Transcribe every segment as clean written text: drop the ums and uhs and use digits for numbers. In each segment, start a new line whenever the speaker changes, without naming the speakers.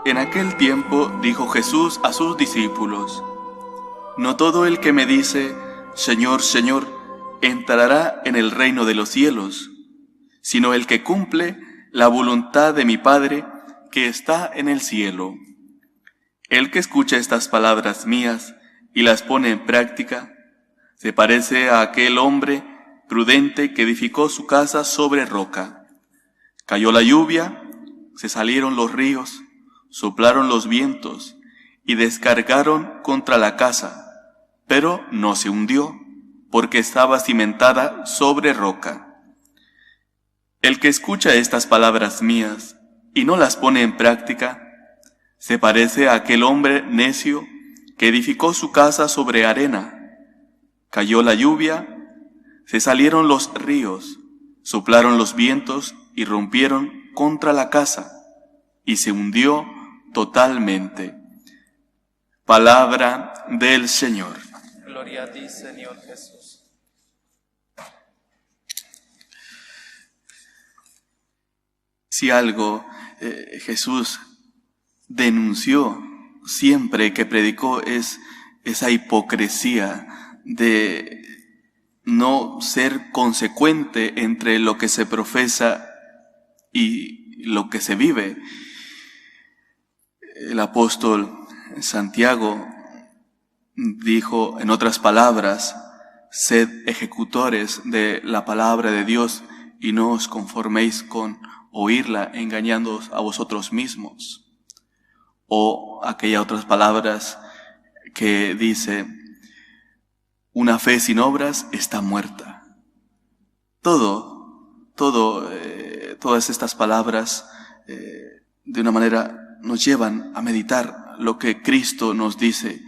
En aquel tiempo dijo Jesús a sus discípulos: No todo el que me dice, Señor, Señor, entrará en el reino de los cielos, sino el que cumple la voluntad de mi Padre que está en el cielo. El que escucha estas palabras mías y las pone en práctica, se parece a aquel hombre prudente que edificó su casa sobre roca. Cayó la lluvia, se salieron los ríos, soplaron los vientos y descargaron contra la casa, pero no se hundió, porque estaba cimentada sobre roca. El que escucha estas palabras mías y no las pone en práctica, se parece a aquel hombre necio que edificó su casa sobre arena. Cayó la lluvia, se salieron los ríos, soplaron los vientos y rompieron contra la casa, y se hundió totalmente. Palabra del Señor.
Gloria a ti, Señor Jesús.
Si algo Jesús denunció siempre que predicó es esa hipocresía de no ser consecuente entre lo que se profesa y lo que se vive. El apóstol Santiago dijo, en otras palabras, sed ejecutores de la palabra de Dios y no os conforméis con oírla engañándoos a vosotros mismos. O aquellas otras palabras que dice, una fe sin obras está muerta. Todas estas palabras de una manera nos llevan a meditar lo que Cristo nos dice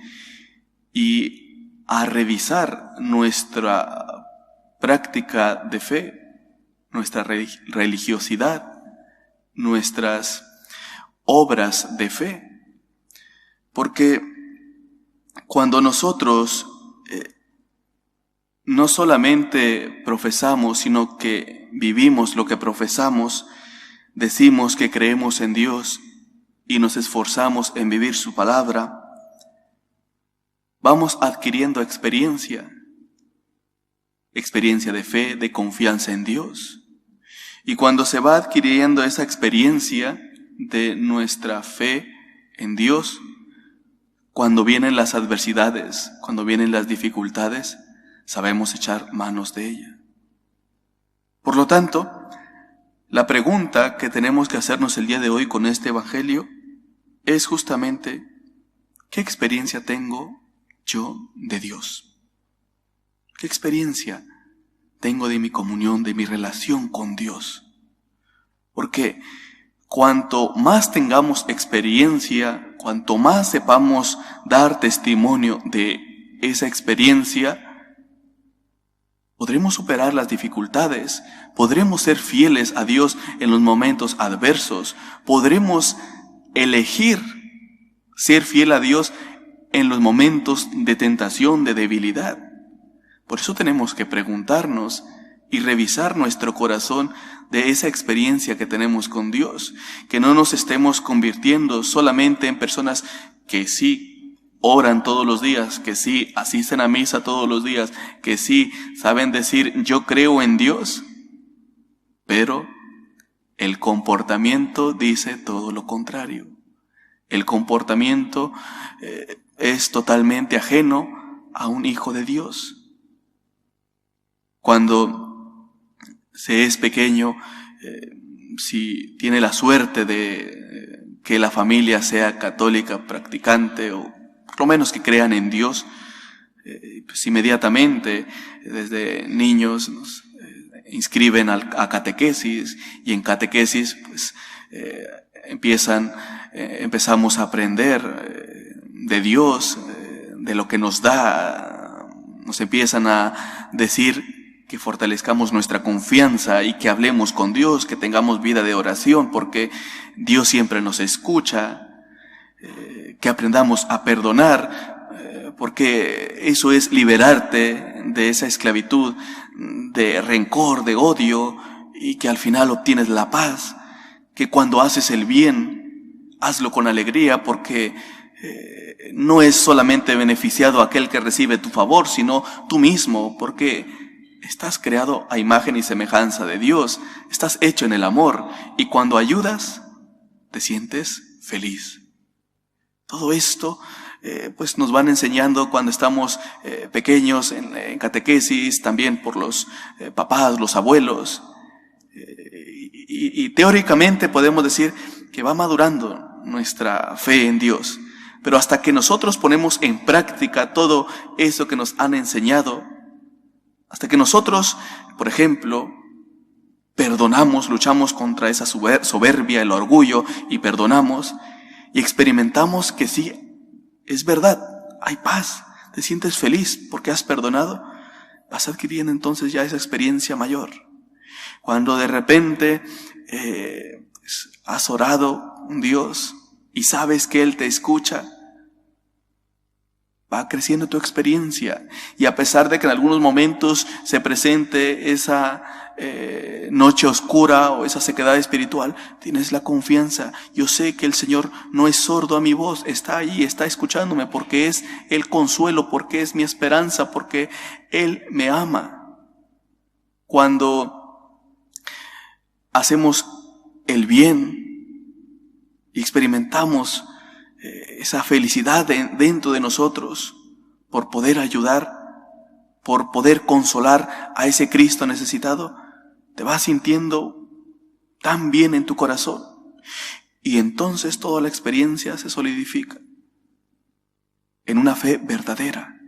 y a revisar nuestra práctica de fe, nuestra religiosidad, nuestras obras de fe. Porque cuando nosotros no solamente profesamos, sino que vivimos lo que profesamos, decimos que creemos en Dios y nos esforzamos en vivir su palabra, vamos adquiriendo experiencia de fe, de confianza en Dios. Y cuando se va adquiriendo esa experiencia de nuestra fe en Dios, cuando vienen las adversidades, cuando vienen las dificultades, sabemos echar manos de ella. Por lo tanto, la pregunta que tenemos que hacernos el día de hoy con este Evangelio es justamente, ¿qué experiencia tengo yo de Dios? ¿Qué experiencia tengo de mi comunión, de mi relación con Dios? Porque cuanto más tengamos experiencia, cuanto más sepamos dar testimonio de esa experiencia, podremos superar las dificultades, podremos ser fieles a Dios en los momentos adversos, podremos elegir ser fiel a Dios en los momentos de tentación, de debilidad. Por eso tenemos que preguntarnos y revisar nuestro corazón de esa experiencia que tenemos con Dios, que no nos estemos convirtiendo solamente en personas que sí oran todos los días, que sí asisten a misa todos los días, que sí saben decir yo creo en Dios, pero el comportamiento dice todo lo contrario. El comportamiento es totalmente ajeno a un hijo de Dios. Cuando se es pequeño, si tiene la suerte de que la familia sea católica, practicante o por lo menos que crean en Dios, pues inmediatamente desde niños nos inscriben a catequesis y en catequesis pues empezamos a aprender de Dios, de lo que nos da. Nos empiezan a decir que fortalezcamos nuestra confianza y que hablemos con Dios, que tengamos vida de oración, porque Dios siempre nos escucha, que aprendamos a perdonar, porque eso es liberarte de esa esclavitud, de rencor, de odio, y que al final obtienes la paz, que cuando haces el bien, hazlo con alegría, porque no es solamente beneficiado aquel que recibe tu favor, sino tú mismo, porque estás creado a imagen y semejanza de Dios, estás hecho en el amor, y cuando ayudas, te sientes feliz. Todo esto pues nos van enseñando cuando estamos pequeños en catequesis, también por los papás, los abuelos, y teóricamente podemos decir que va madurando nuestra fe en Dios. Pero hasta que nosotros ponemos en práctica todo eso que nos han enseñado, hasta que nosotros, por ejemplo, perdonamos, luchamos contra esa soberbia, el orgullo, y perdonamos, y experimentamos que sí, es verdad, hay paz, te sientes feliz porque has perdonado, vas adquiriendo entonces ya esa experiencia mayor. Cuando de repente has orado a un Dios y sabes que Él te escucha, va creciendo tu experiencia, y a pesar de que en algunos momentos se presente esa noche oscura o esa sequedad espiritual, tienes la confianza. Yo sé que el Señor no es sordo a mi voz, está ahí, está escuchándome, porque es el consuelo, porque es mi esperanza, porque Él me ama. Cuando hacemos el bien y experimentamos esa felicidad dentro de nosotros por poder ayudar, por poder consolar a ese Cristo necesitado, te vas sintiendo tan bien en tu corazón, y entonces toda la experiencia se solidifica en una fe verdadera.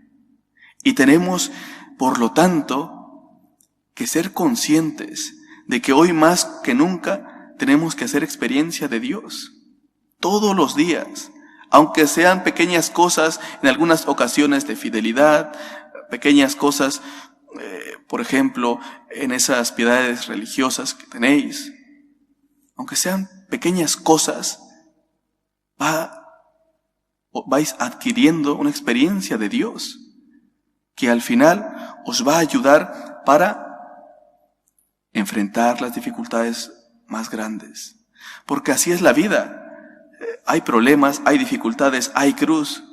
Y tenemos, por lo tanto, que ser conscientes de que hoy más que nunca tenemos que hacer experiencia de Dios todos los días, aunque sean pequeñas cosas en algunas ocasiones de fidelidad, pequeñas cosas, por ejemplo, en esas piedades religiosas que tenéis. Aunque sean pequeñas cosas, vais adquiriendo una experiencia de Dios que al final os va a ayudar para enfrentar las dificultades más grandes. Porque así es la vida. Hay problemas, hay dificultades, hay cruz.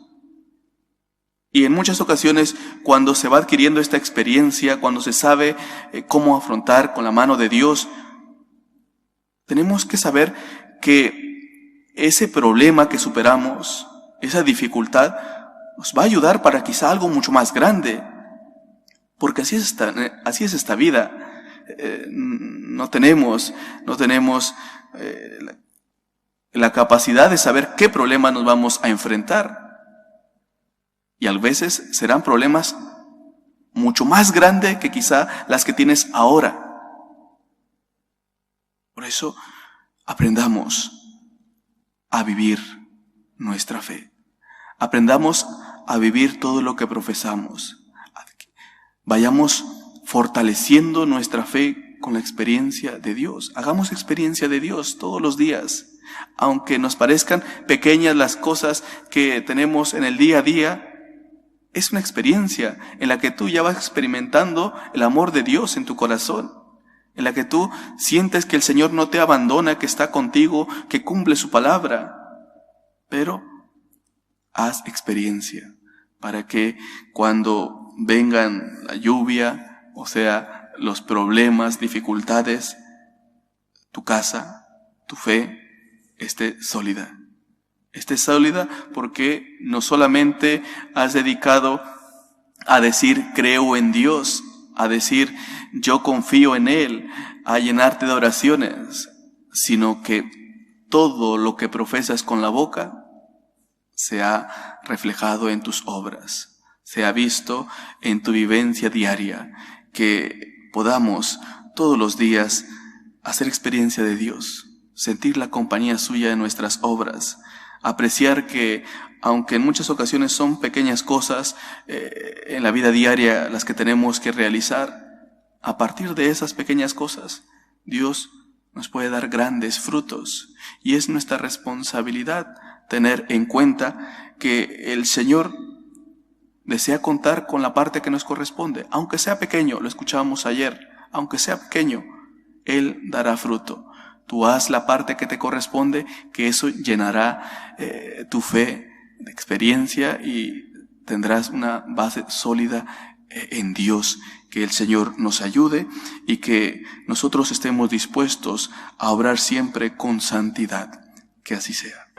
Y en muchas ocasiones, cuando se va adquiriendo esta experiencia, cuando se sabe cómo afrontar con la mano de Dios, tenemos que saber que ese problema que superamos, esa dificultad, nos va a ayudar para quizá algo mucho más grande. Porque así es esta vida. No tenemos la capacidad de saber qué problema nos vamos a enfrentar. Y a veces serán problemas mucho más grandes que quizá las que tienes ahora. Por eso, aprendamos a vivir nuestra fe. Aprendamos a vivir todo lo que profesamos. Vayamos fortaleciendo nuestra fe con la experiencia de Dios. Hagamos experiencia de Dios todos los días. Aunque nos parezcan pequeñas las cosas que tenemos en el día a día, es una experiencia en la que tú ya vas experimentando el amor de Dios en tu corazón, en la que tú sientes que el Señor no te abandona, que está contigo, que cumple su palabra. Pero haz experiencia para que cuando vengan la lluvia, o sea, los problemas, dificultades, tu casa, tu fe, esté sólida. Esté sólida porque no solamente has dedicado a decir creo en Dios, a decir yo confío en Él, a llenarte de oraciones, sino que todo lo que profesas con la boca se ha reflejado en tus obras, se ha visto en tu vivencia diaria, que podamos todos los días hacer experiencia de Dios, sentir la compañía suya en nuestras obras, apreciar que, aunque en muchas ocasiones son pequeñas cosas en la vida diaria las que tenemos que realizar, a partir de esas pequeñas cosas, Dios nos puede dar grandes frutos. Y es nuestra responsabilidad tener en cuenta que el Señor desea contar con la parte que nos corresponde. Aunque sea pequeño, lo escuchábamos ayer, aunque sea pequeño, Él dará fruto. Tú haz la parte que te corresponde, que eso llenará tu fe de experiencia y tendrás una base sólida en Dios. Que el Señor nos ayude y que nosotros estemos dispuestos a obrar siempre con santidad. Que así sea.